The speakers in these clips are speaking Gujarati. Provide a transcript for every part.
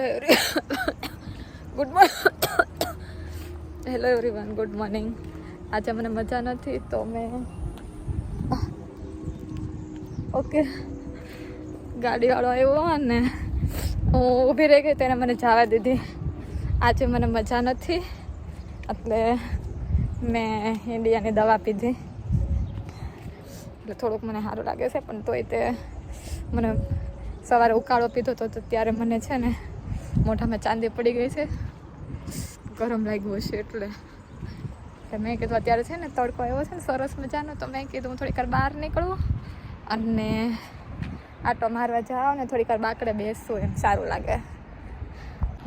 Good morning. Hello everyone, good morning. આજે મને મજા નથી તો મેં ઓકે ગાડીવાળો આવ્યો અને હું ઊભી રહી ગઈ તેને મને જવા દીધી. આજે મને મજા નથી એટલે મેં ઇન્ડિયાની દવા પીધી એટલે થોડુંક મને સારું લાગે છે, પણ તોય તે મને સવારે ઉકાળો પીધો તો ત્યારે મને છે ને મોઢામાં ચાંદી પડી ગઈ છે, ગરમ લાગ્યું હશે એટલે મેં કીધું અત્યારે છે ને તડકો આવ્યો છે ને સરસ મજાનો, તો મેં કીધું હું થોડીક વાર બહાર નીકળું અને આટો મારવા જાઉં ને થોડીક વાર બાકડે બેસું, એમ સારું લાગે.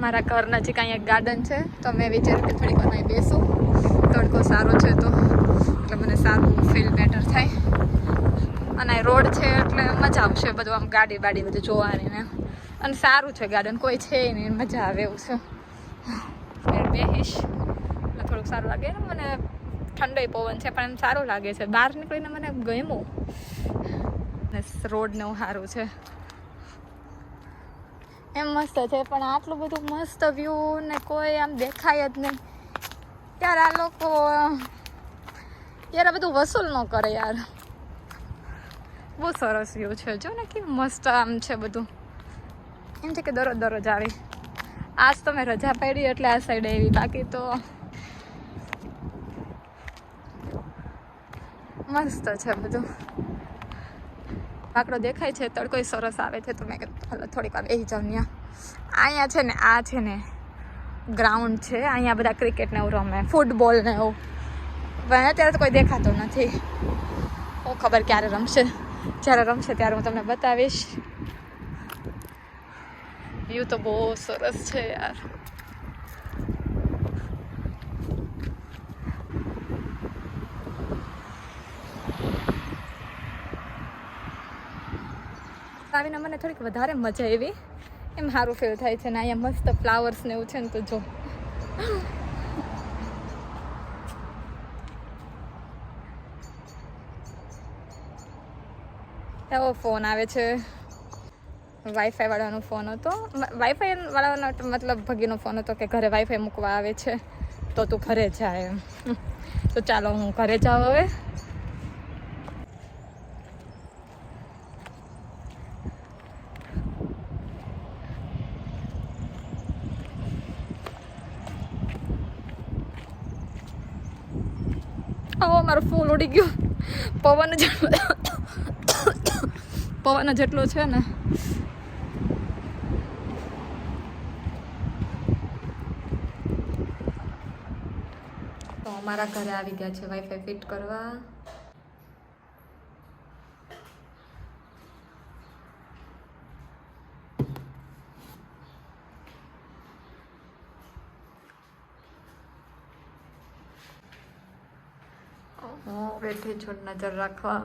મારા ઘર નજીક અહીંયા એક ગાર્ડન છે તો મેં વિચાર્યું કે થોડીક વાર અહીં બેસું, તડકો સારો છે તો એટલે મને સારું ફીલ બેટર થાય. અને રોડ છે એટલે મજા આવશે બધું આમ ગાડી બાડી બધું જોવાની ને, અને સારું છે ગાર્ડન, કોઈ છે નહીં, મજા આવે એવું છે. બેહીશ એટલે થોડુંક સારું લાગે ને, મને ઠંડો પવન છે પણ એમ સારું લાગે છે. બહાર નીકળીને મને ગમ્યું ને રોડ ને એવું સારું છે એમ, મસ્ત છે. પણ આટલું બધું મસ્ત વ્યૂ ને કોઈ આમ દેખાય જ નહીં યાર. આ લોકો યાર આ બધું વસૂલ ન કરે યાર. બહુ સરસ વ્યૂ છે, જો ને કેવું મસ્ત આમ છે બધું. એમ છે કે દરરોજ આવી. આજ તો મેં રજા પાડી એટલે આ સાઈડ આવી, બાકી તો મસ્ત છે બધું. આકડો દેખાય છે, તડકોય સરસ આવે છે તો મેં કીધું થોડીક વાર બેસી જાઉં. ત્યાં અહીંયા છે ને આ છે ને ગ્રાઉન્ડ છે, અહીંયા બધા ક્રિકેટ ને એવું રમે, ફૂટબોલ ને એવું, પણ અત્યારે તો કોઈ દેખાતું નથી. હું ખબર ક્યારે રમશે, જ્યારે રમશે ત્યારે હું તમને બતાવીશ. વ્યૂ તો બહુ સરસ છે યાર. આવીને મને થોડીક વધારે મજા આવી, એમ સારું ફીલ થાય છે ને. અહીંયા મસ્ત ફ્લાવર્સ ને એવું છે ને, તો જો એવો ફોન આવે છે, વાઈફાઈ વાળાનો ફોન હતો. વાઈફાઈ વાળાનો મતલબ ભગીનો ફોન હતો કે ઘરે વાઈફાઈ મૂકવા આવે છે તો તું ઘરે જાય એમ. તો ચાલો હું ઘરે જાઉં હવે. મારો ફૂલ ઉડી ગયો. પવન જેટલો છે ને. તો મારા ઘરે આવી ગયા છે વાઈફાઈ ફિટ કરવા. હું બેઠી છું નજર રાખવા.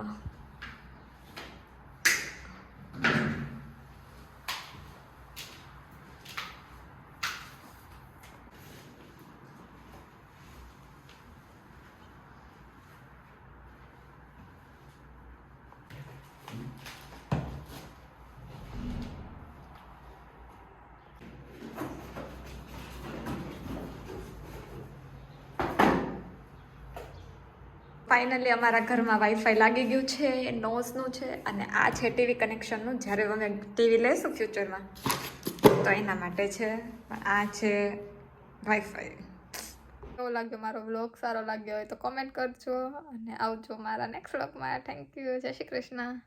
ફાઇનલી અમારા ઘરમાં વાઈફાઈ લાગી ગયું છે, નોઝનું છે, અને આ છે ટીવી કનેક્શનનું. જ્યારે અમે ટીવી લઈશું ફ્યુચરમાં તો એના માટે છે. આ છે વાઈફાઈ. કેવો લાગ્યો મારો વ્લોગ? સારો લાગ્યો હોય તો કોમેન્ટ કરજો અને આવજો મારા નેક્સ્ટ વ્લોગમાં. Thank you. જય શ્રી કૃષ્ણ.